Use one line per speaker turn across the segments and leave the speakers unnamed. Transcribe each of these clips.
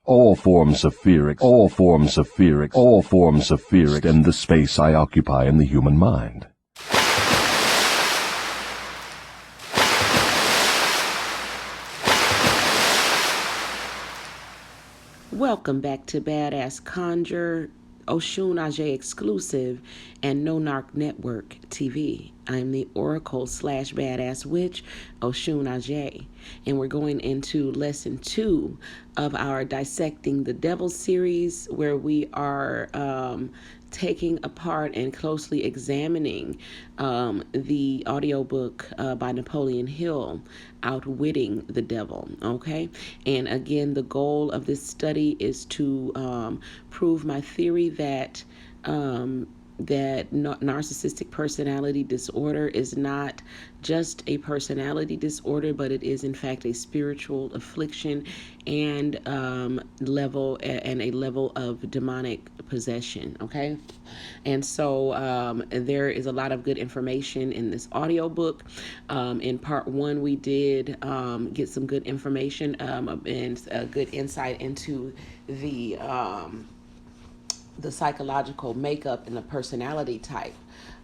All forms of fear extend the space I occupy in the human mind.
Welcome back to Badass Conjure, Oshun Ajay exclusive, and No Narc Network TV. I'm the Oracle / Badass Witch, Oshun Ajay, and we're going into lesson 2 of our Dissecting the Devil series, where we are taking apart and closely examining the audiobook by Napoleon Hill, Outwitting the Devil. Okay, and again, the goal of this study is to prove my theory that narcissistic personality disorder is not just a personality disorder, but it is in fact a spiritual affliction and a level of demonic possession. Okay, and so there is a lot of good information in this audiobook. In part 1, we did get some good information and a good insight into the psychological makeup and the personality type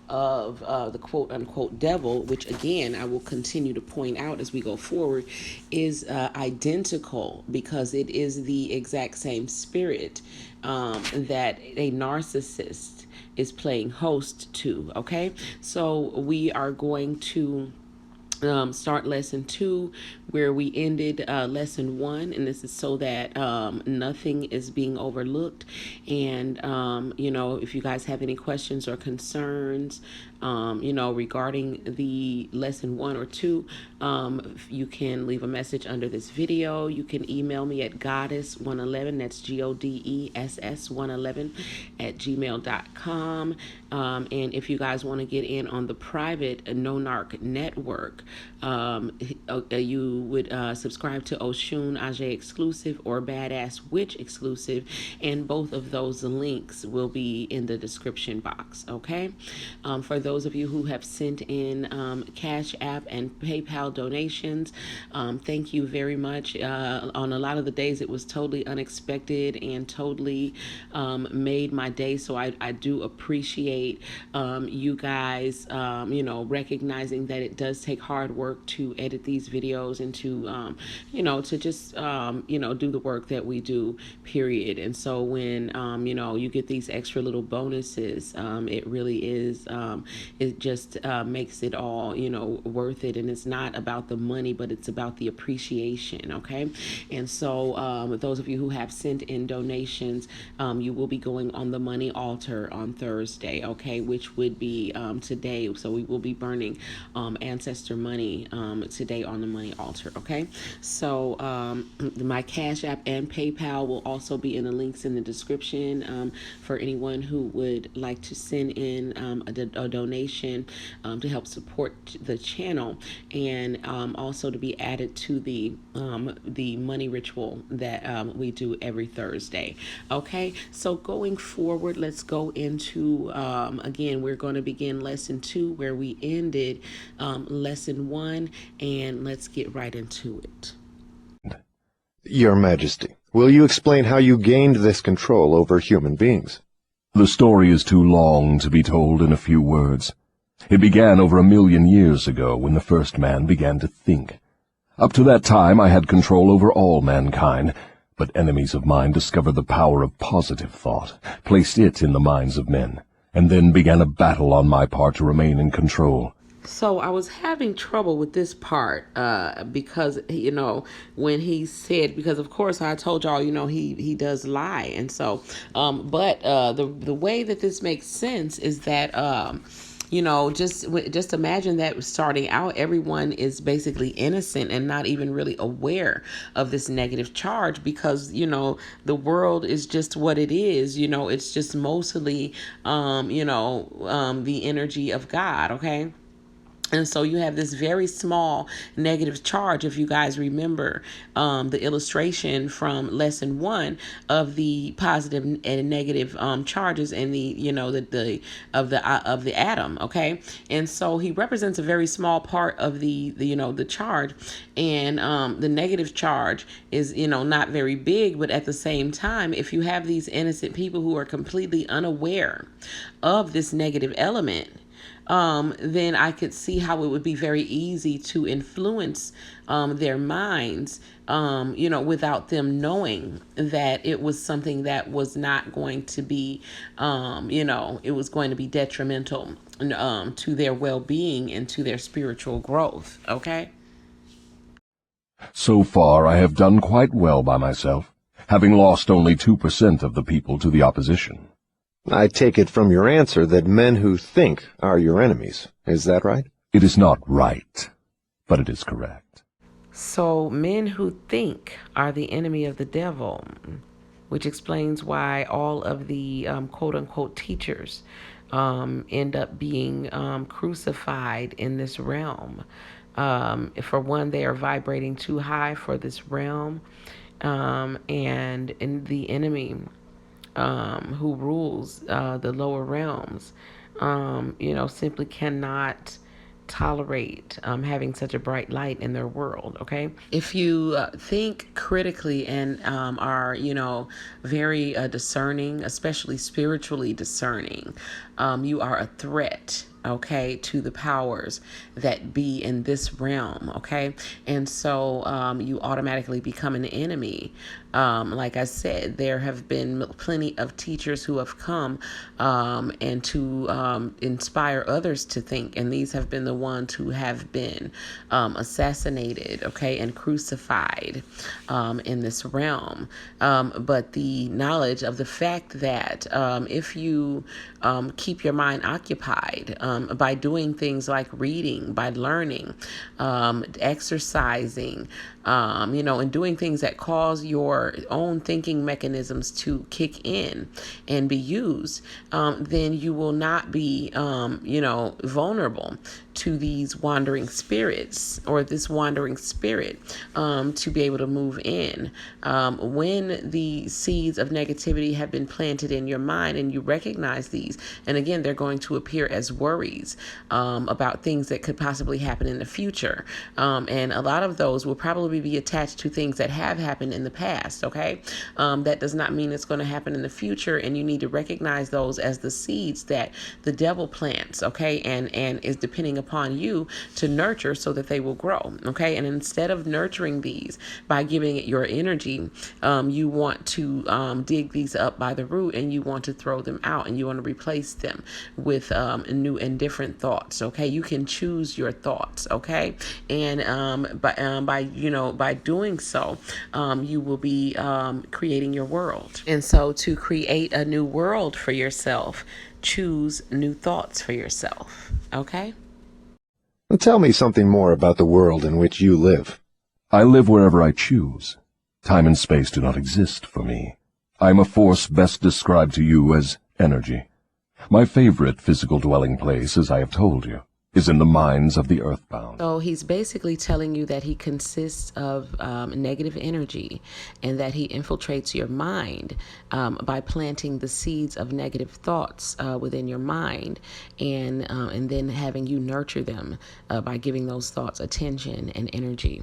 of the quote-unquote devil, which again I will continue to point out as we go forward is identical, because it is the exact same spirit that a narcissist is playing host to. Okay, so we are going to start lesson 2 where we ended lesson 1, and this is so that nothing is being overlooked. And if you guys have any questions or concerns regarding the lesson 1 or 2, you can leave a message under this video. You can email me at goddess111, that's GODESS 111 at gmail.com. And if you guys want to get in on the private No Narc Network, you would subscribe to Oshun Ajay exclusive or Badass Witch exclusive, and both of those links will be in the description box. Okay, for those of you who have sent in Cash App and PayPal donations, thank you very much. On a lot of the days it was totally unexpected and totally made my day, so I do appreciate you guys recognizing that it does take hard work to edit these videos and to to just do the work that we do, period. And so when you get these extra little bonuses, it really is it just makes it all worth it. And it's not about the money, but it's about the appreciation. Okay, and so those of you who have sent in donations, you will be going on the money altar on Thursday, okay, which would be today. So we will be burning ancestor money today on the money altar. Okay, so my Cash App and PayPal will also be in the links in the description for anyone who would like to send in a donation to help support the channel, and also to be added to the money ritual that we do every Thursday. Okay, so going forward, let's go into again, we're going to begin lesson 2 where we ended lesson 1, and let's get right into it.
Your Majesty, will you explain how you gained this control over human beings?
The story is too long to be told in a few words. It began over 1,000,000 years ago when the first man began to think. Up to that time I had control over all mankind, but enemies of mine discovered the power of positive thought, placed it in the minds of men, and then began a battle on my part to remain in control.
So I was having trouble with this part because, when he said, because of course I told y'all, he does lie. And so, but the way that this makes sense is that, just imagine that starting out, everyone is basically innocent and not even really aware of this negative charge, because, the world is just what it is. It's just mostly, the energy of God. Okay. And so you have this very small negative charge. If you guys remember the illustration from lesson 1 of the positive and negative charges and the of the atom. Okay, and so he represents a very small part of the charge, and the negative charge is not very big. But at the same time, if you have these innocent people who are completely unaware of this negative element, then I could see how it would be very easy to influence their minds, without them knowing that it was something that was not going to be, it was going to be detrimental to their well-being and to their spiritual growth. Okay?
So far I have done quite well by myself, having lost only 2% of the people to the opposition.
I take it from your answer that men who think are your enemies. Is that right?
It is not right, but it is correct.
So men who think are the enemy of the devil, which explains why all of the quote-unquote teachers end up being crucified in this realm. For one, they are vibrating too high for this realm, and in the enemy who rules the lower realms, simply cannot tolerate having such a bright light in their world. Okay, if you think critically and are very discerning, especially spiritually discerning, you are a threat, okay, to the powers that be in this realm. Okay, and so you automatically become an enemy. Like I said, there have been plenty of teachers who have come and to inspire others to think, and these have been the ones who have been assassinated, okay, and crucified in this realm. But the knowledge of the fact that if you keep your mind occupied by doing things like reading, by learning, exercising, and doing things that cause your own thinking mechanisms to kick in and be used, then you will not be, vulnerable to these wandering spirits or this wandering spirit to be able to move in. When the seeds of negativity have been planted in your mind and you recognize these, and again, they're going to appear as worries about things that could possibly happen in the future. And a lot of those will probably be attached to things that have happened in the past. Okay. That does not mean it's going to happen in the future. And you need to recognize those as the seeds that the devil plants. Okay. And is depending upon you to nurture so that they will grow. Okay. And instead of nurturing these by giving it your energy, you want to dig these up by the root, and you want to throw them out, and you want to replace them with new and different thoughts. Okay. You can choose your thoughts. Okay. And by doing so, you will be creating your world. And so to create a new world for yourself, choose new thoughts for yourself. Okay?
Tell me something more about the world in which you live.
I live wherever I choose. Time and space do not exist for me. I am a force best described to you as energy. My favorite physical dwelling place, as I have told you, is in the minds of the earthbound.
So he's basically telling you that he consists of negative energy, and that he infiltrates your mind by planting the seeds of negative thoughts within your mind, and then having you nurture them by giving those thoughts attention and energy.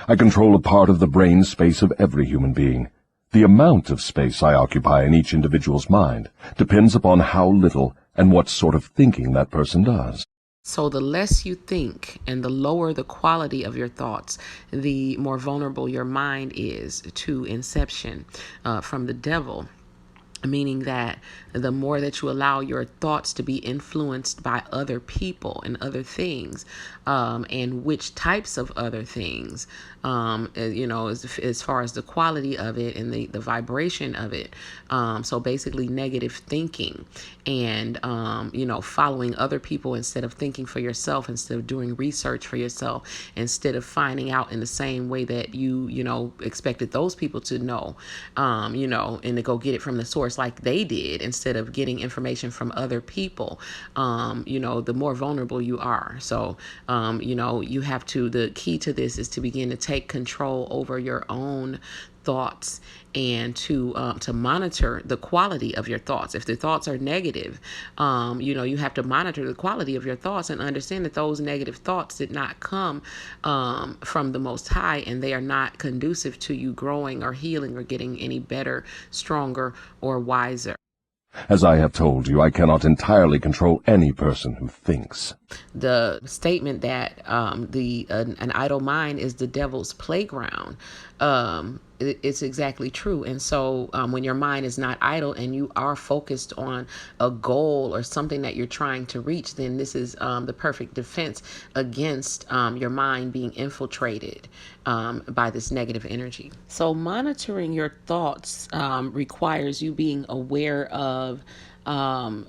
I control a part of the brain space of every human being. The amount of space I occupy in each individual's mind depends upon how little and what sort of thinking that person does.
So the less you think and the lower the quality of your thoughts, the more vulnerable your mind is to inception from the devil. Meaning that the more that you allow your thoughts to be influenced by other people and other things, and which types of other things, as far as the quality of it and the vibration of it. So basically negative thinking and, following other people instead of thinking for yourself, instead of doing research for yourself, instead of finding out in the same way that you expected those people to know, and to go get it from the source course, like they did, instead of getting information from other people, the more vulnerable you are. So, you have to, the key to this is to begin to take control over your own thoughts and to monitor the quality of your thoughts. If the thoughts are negative, you have to monitor the quality of your thoughts and understand that those negative thoughts did not come from the Most High, and they are not conducive to you growing or healing or getting any better, stronger, or wiser.
As I have told you, I cannot entirely control any person who thinks.
The statement that an idle mind is the devil's playground, it's exactly true. And so when your mind is not idle and you are focused on a goal or something that you're trying to reach, then this is the perfect defense against your mind being infiltrated by this negative energy. So monitoring your thoughts requires you being aware of the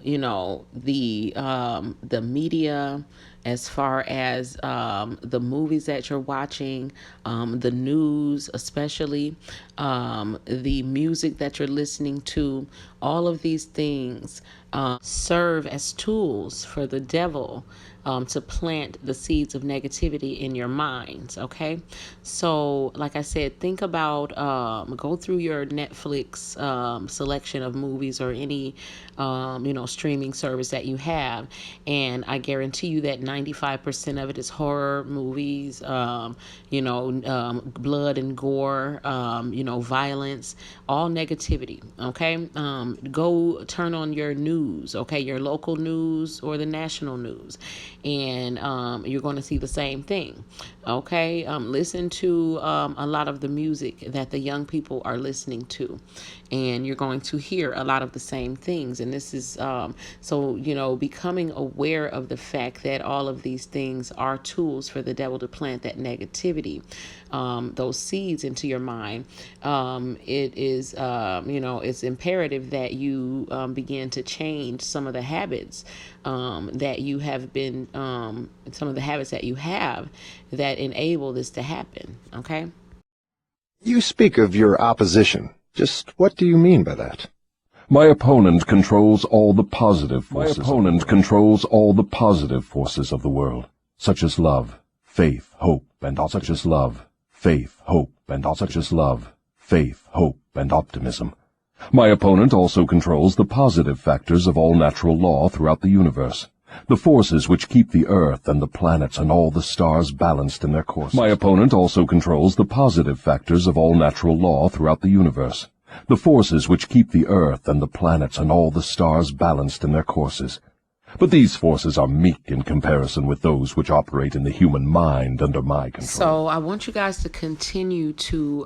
media, as far as the movies that you're watching, the news, especially the music that you're listening to. All of these things serve as tools for the devil to plant the seeds of negativity in your minds. Okay, so like I said, think about go through your Netflix selection of movies or any streaming service that you have, and I guarantee you that 95% of it is horror movies, blood and gore, violence, all negativity. Okay, go turn on your news, okay, your local news or the national news, and you're going to see the same thing. Okay, listen to a lot of the music that the young people are listening to, and you're going to hear a lot of the same things. And this is becoming aware of the fact that all of these things are tools for the devil to plant that negativity, those seeds into your mind. It is it's imperative that you begin to change some of the habits that you have been some of the habits that you have that enable this to happen. Okay,
You speak of your opposition. Just what do you mean by that?
My opponent controls all the positive forces. Of the world, such as love, faith, hope, and optimism. My opponent also controls the positive factors of all natural law throughout the universe, the forces which keep the earth and the planets and all the stars balanced in their courses. My opponent also controls the positive factors of all natural law throughout the universe, the forces which keep the earth and the planets and all the stars balanced in their courses. But these forces are meek in comparison with those which operate in the human mind under my control.
So I want you guys to continue to,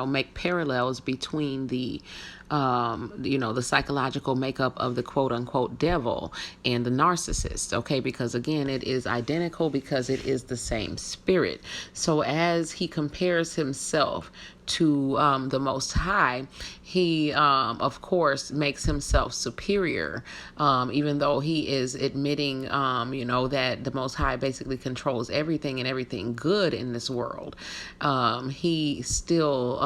make parallels between the psychological makeup of the quote-unquote devil and the narcissist, okay? Because, again, it is identical because it is the same spirit. So as he compares himself to the Most High, he, of course, makes himself superior, even though he is admitting, that the Most High basically controls everything and everything good in this world. He still,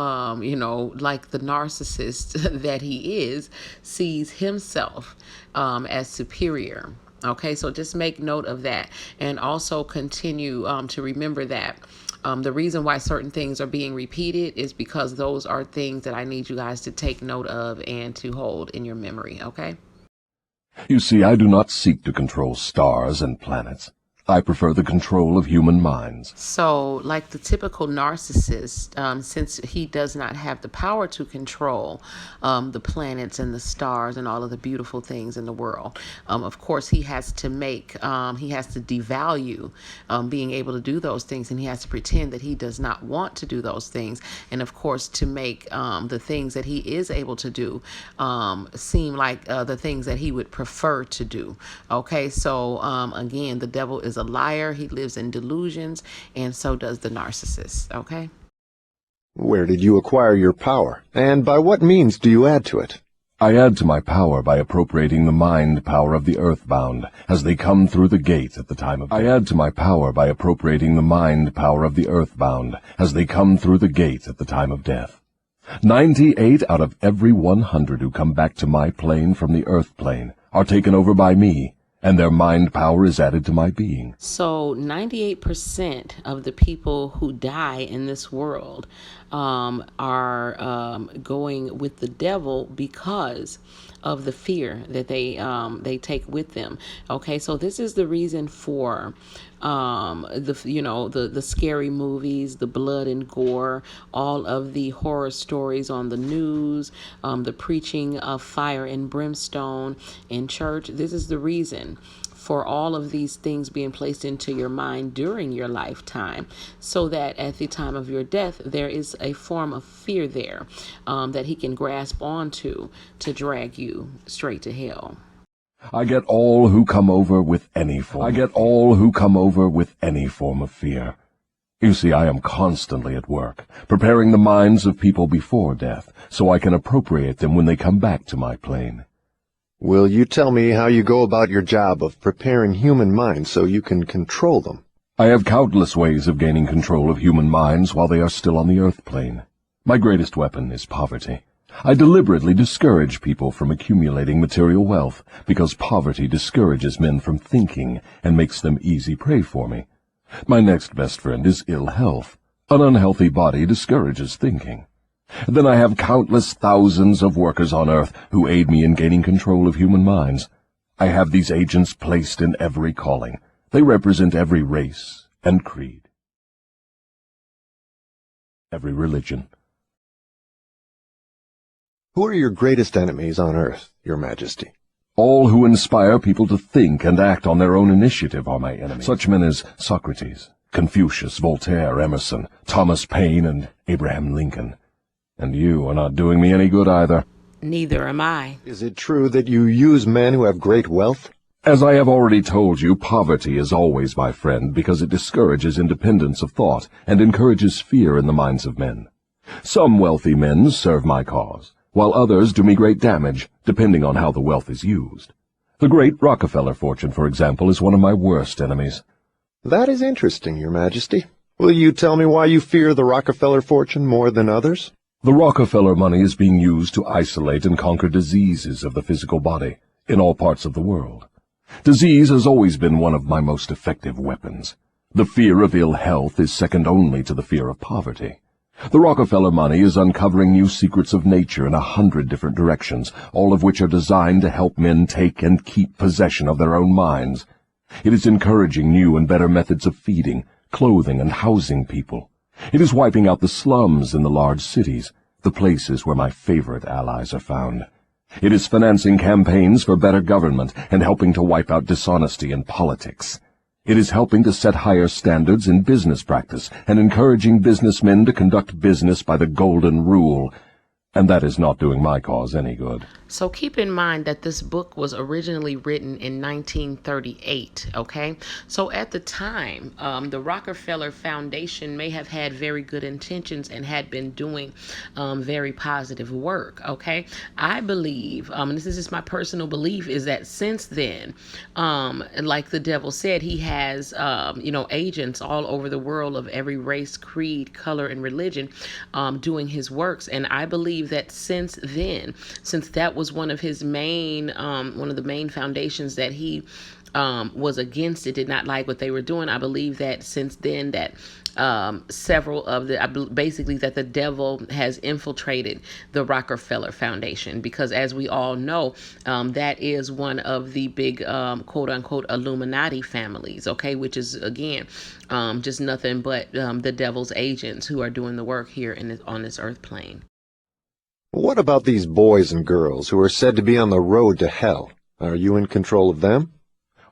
like the narcissist that he is, sees himself as superior. Okay, so just make note of that, and also continue to remember that the reason why certain things are being repeated is because those are things that I need you guys to take note of and to hold in your memory, okay?
You see, I do not seek to control stars and planets. I prefer the control of human minds.
So, like the typical narcissist, since he does not have the power to control the planets and the stars and all of the beautiful things in the world, of course, he has to devalue being able to do those things, and he has to pretend that he does not want to do those things. And of course, to make the things that he is able to do seem like the things that he would prefer to do. Okay, so again, the devil is a liar. He lives in delusions, and so does the narcissist. Okay.
Where did you acquire your power, and by what means do you add to it?
I add to my power by appropriating the mind power of the earthbound as they come through the gate at the time of death. 98 out of every 100 who come back to my plane from the earth plane are taken over by me, and their mind power is added to my being.
So 98% of the people who die in this world are going with the devil because of the fear that they take with them. Okay, so this is the reason for the scary movies, the blood and gore, all of the horror stories on the news, the preaching of fire and brimstone in church. This is the reason for all of these things being placed into your mind during your lifetime, so that at the time of your death, there is a form of fear there that he can grasp onto to drag you straight to hell.
I get all who come over with any form. I get all who come over with any form of fear. You see, I am constantly at work, preparing the minds of people before death, so I can appropriate them when they come back to my plane.
Will you tell me how you go about your job of preparing human minds so you can control them?
I have countless ways of gaining control of human minds while they are still on the earth plane. My greatest weapon is poverty. I deliberately discourage people from accumulating material wealth because poverty discourages men from thinking and makes them easy prey for me. My next best friend is ill health. An unhealthy body discourages thinking. Then I have countless thousands of workers on earth who aid me in gaining control of human minds. I have these agents placed in every calling. They represent every race and creed, every religion.
Who are your greatest enemies on earth, Your Majesty?
All who inspire people to think and act on their own initiative are my enemies. Such men as Socrates, Confucius, Voltaire, Emerson, Thomas Paine, and Abraham Lincoln. And you are not doing me any good either.
Neither am I.
Is it true that you use men who have great wealth?
As I have already told you, poverty is always my friend because it discourages independence of thought and encourages fear in the minds of men. Some wealthy men serve my cause, while others do me great damage, depending on how the wealth is used. The great Rockefeller fortune, for example, is one of my worst enemies.
That is interesting, Your Majesty. Will you tell me why you fear the Rockefeller fortune more than others?
The Rockefeller money is being used to isolate and conquer diseases of the physical body in all parts of the world. Disease has always been one of my most effective weapons. The fear of ill health is second only to the fear of poverty. The Rockefeller money is uncovering new secrets of nature in 100 different directions, all of which are designed to help men take and keep possession of their own minds. It is encouraging new and better methods of feeding, clothing, and housing people. It is wiping out the slums in the large cities, the places where my favorite allies are found. It is financing campaigns for better government and helping to wipe out dishonesty in politics. It is helping to set higher standards in business practice and encouraging businessmen to conduct business by the golden rule. And that is not doing my cause any good.
So keep in mind that this book was originally written in 1938, okay? So at the time, the Rockefeller Foundation may have had very good intentions and had been doing very positive work, okay? I believe, and this is just my personal belief, is that since then, like the devil said, he has, agents all over the world of every race, creed, color, and religion doing his works. And I believe that since then, since that was one of his main, one of the main foundations that he was against, it did not like what they were doing. I believe that since then that several of basically that the devil has infiltrated the Rockefeller Foundation, because as we all know, that is one of the big quote unquote Illuminati families, okay, which is again just nothing but the devil's agents who are doing the work here on this earth plane.
What about these boys and girls who are said to be on the road to hell? Are you in control of them?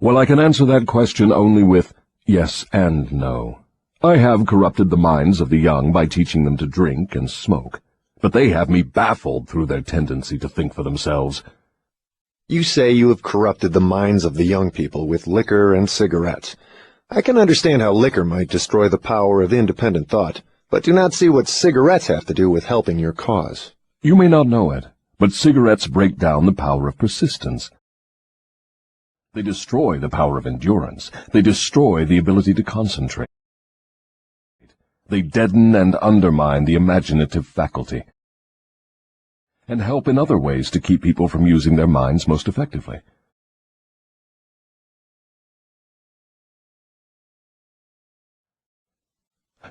Well, I can answer that question only with yes and no. I have corrupted the minds of the young by teaching them to drink and smoke, but they have me baffled through their tendency to think for themselves.
You say you have corrupted the minds of the young people with liquor and cigarettes. I can understand how liquor might destroy the power of independent thought, but do not see what cigarettes have to do with helping your cause.
You may not know it, but cigarettes break down the power of persistence. They destroy the power of endurance. They destroy the ability to concentrate. They deaden and undermine the imaginative faculty. and help in other ways to keep people from using their minds most effectively.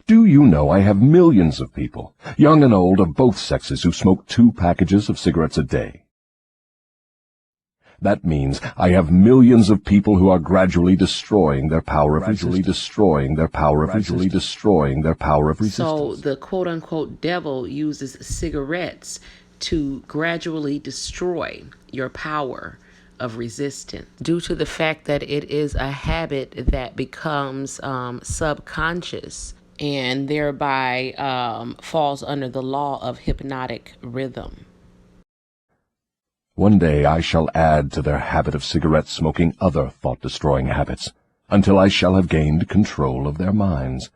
Do you know I have millions of people, young and old of both sexes, who smoke 2 packages of cigarettes a day? That means I have millions of people who are gradually destroying their power of resistance.
So the quote-unquote devil uses cigarettes to gradually destroy your power of resistance due to the fact that it is a habit that becomes subconscious and thereby falls under the law of hypnotic rhythm.
One day I shall add to their habit of cigarette smoking other thought-destroying habits, until I shall have gained control of their minds.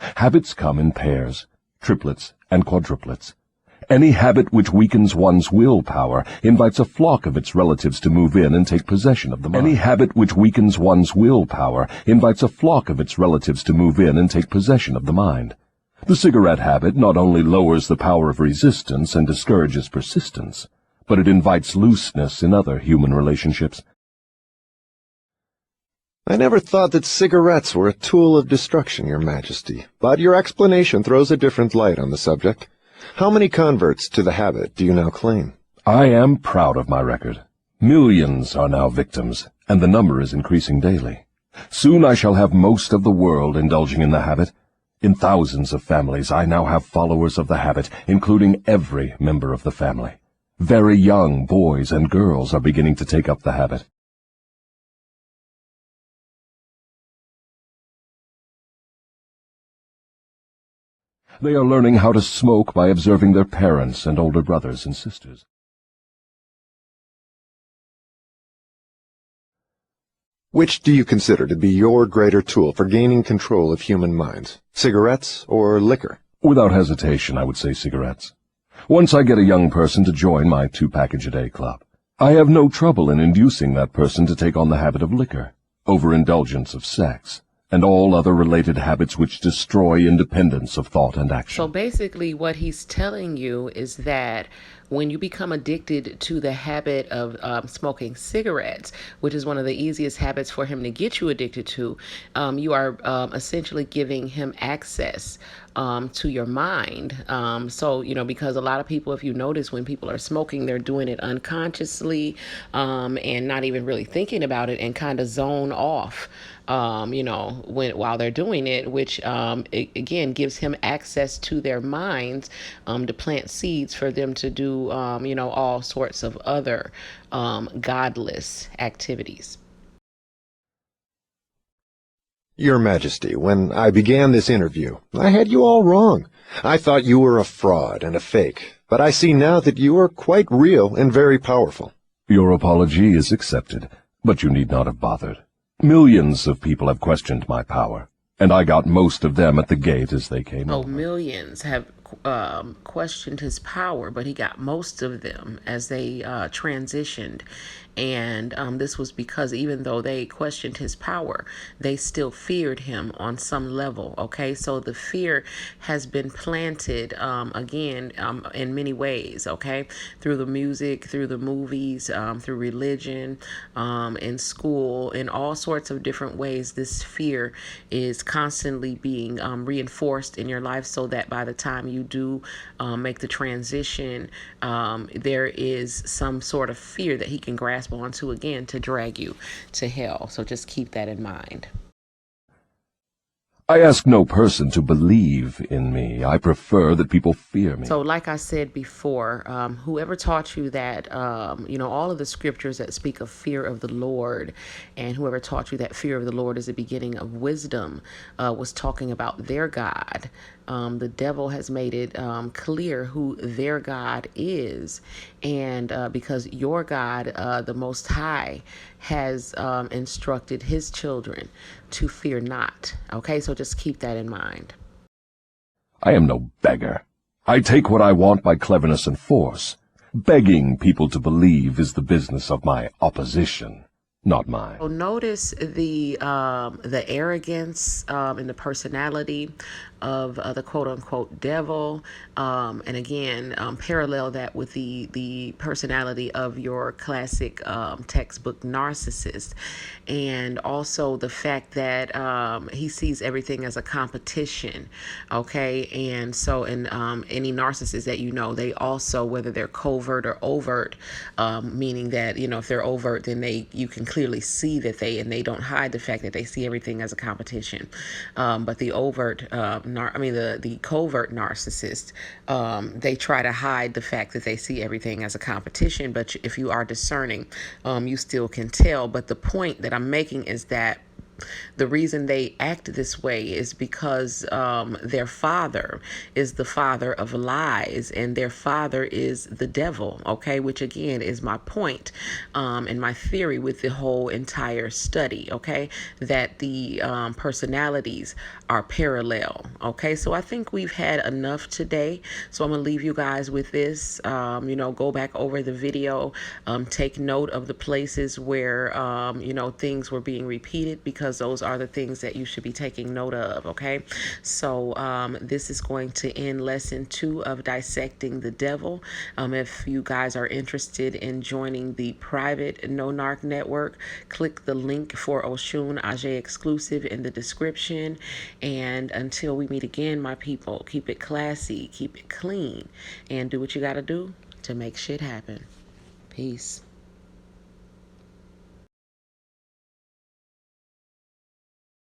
Habits come in pairs, triplets, and quadruplets. Any habit which weakens one's willpower invites a flock of its relatives to move in and take possession of the mind. Any habit which weakens one's willpower invites a flock of its relatives to move in and take possession of the mind. The cigarette habit not only lowers the power of resistance and discourages persistence, but it invites looseness in other human relationships.
I never thought that cigarettes were a tool of destruction, Your Majesty, but your explanation throws a different light on the subject. How many converts to the habit do you now claim?
I am proud of my record. Millions are now victims, and the number is increasing daily. Soon I shall have most of the world indulging in the habit. In thousands of families I now have followers of the habit, including every member of the family. Very young boys and girls are beginning to take up the habit. They are learning how to smoke by observing their parents and older brothers and sisters.
Which do you consider to be your greater tool for gaining control of human minds, cigarettes or liquor?
Without hesitation, I would say cigarettes. Once I get a young person to join my 2-package-a-day club, I have no trouble in inducing that person to take on the habit of liquor, overindulgence of sex, and all other related habits which destroy independence of thought and action.
So basically what he's telling you is that when you become addicted to the habit of smoking cigarettes, which is one of the easiest habits for him to get you addicted to, you are essentially giving him access to your mind. So, because a lot of people, if you notice, when people are smoking, they're doing it unconsciously and not even really thinking about it, and kind of zone off, while they're doing it, which again gives him access to their minds to plant seeds for them to do, all sorts of other godless activities.
Your Majesty, when I began this interview, I had you all wrong. I thought you were a fraud and a fake, but I see now that you are quite real and very powerful.
Your apology is accepted, but you need not have bothered. Millions of people have questioned my power, and I got most of them at the gate as they came over.
Millions have questioned his power, but he got most of them as they transitioned. And this was because even though they questioned his power, they still feared him on some level. Okay, so the fear has been planted again in many ways. Okay, through the music, through the movies, through religion, in school, in all sorts of different ways. This fear is constantly being reinforced in your life, so that by the time you do make the transition, there is some sort of fear that he can grasp onto again to drag you to hell. So just keep that in mind.
I ask no person to believe in me. I prefer that people fear me.
So like I said before, whoever taught you that, all of the scriptures that speak of fear of the Lord, and whoever taught you that fear of the Lord is the beginning of wisdom, was talking about their God. The devil has made it clear who their God is. And because your God, the Most High, has instructed his children to fear not. Okay, so just keep that in mind.
I am no beggar. I take what I want by cleverness and force. Begging people to believe is the business of my opposition, not mine.
So notice the arrogance and the personality of the quote-unquote devil, and again, parallel that with the personality of your classic textbook narcissist, and also the fact that he sees everything as a competition. Okay, and so any narcissists that you know, they also, whether they're covert or overt, meaning that, you know, if they're overt, then you can clearly see that they don't hide the fact that they see everything as a competition. But the overt, the covert narcissist, they try to hide the fact that they see everything as a competition. But if you are discerning, you still can tell. But the point that I'm making is that the reason they act this way is because their father is the father of lies, and their father is the devil, okay? Which again is my point and my theory with the whole entire study, okay? That the personalities are parallel, okay? So I think we've had enough today. So I'm going to leave you guys with this. Go back over the video, take note of the places where, things were being repeated, because those are the things that you should be taking note of, okay? So this is going to end lesson 2 of Dissecting the Devil. If you guys are interested in joining the private No Narc network, click the link for Oshun Ajay exclusive in the description. And until we meet again, my people, keep it classy, keep it clean, and do what you got to do to make shit happen. Peace.